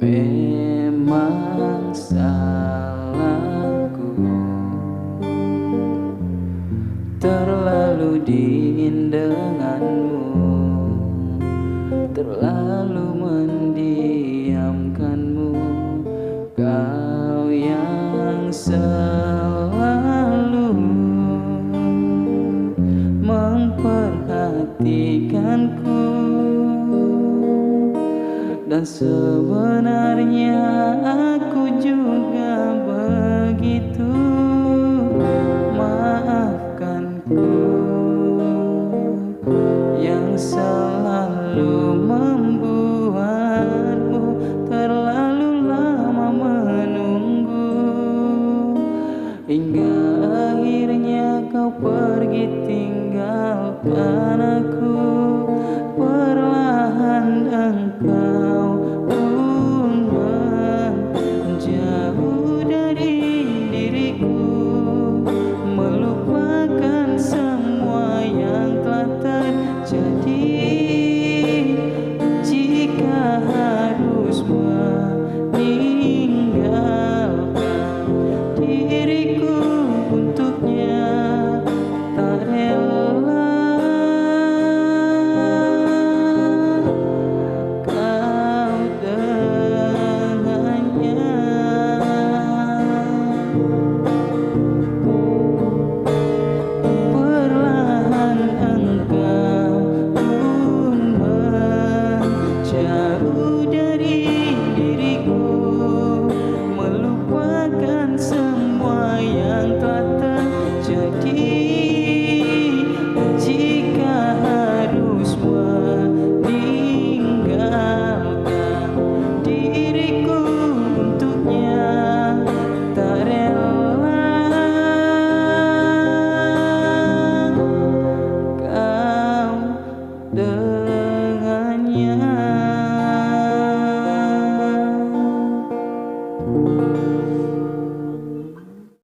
Memang salahku terlalu dingin denganmu, terlalu mendiamkanmu. Kau yang selalu memperhatikanku, dan sebenarnya aku juga begitu. Maafkanku yang selalu membuatmu terlalu lama menunggu, hingga akhirnya kau pergi tinggalkan aku. Perlahan engkau pun menjauh dari diriku, melupakan semua yang telah terjadi. Jika harus meninggalkan diriku untuknya, tak rela kau dengannya. Perlahan engkau pun menjauh dari diriku, melupakan semua yang telah terjadi. Jika harus meninggalkan diriku untuknya, tak rela kau dengannya.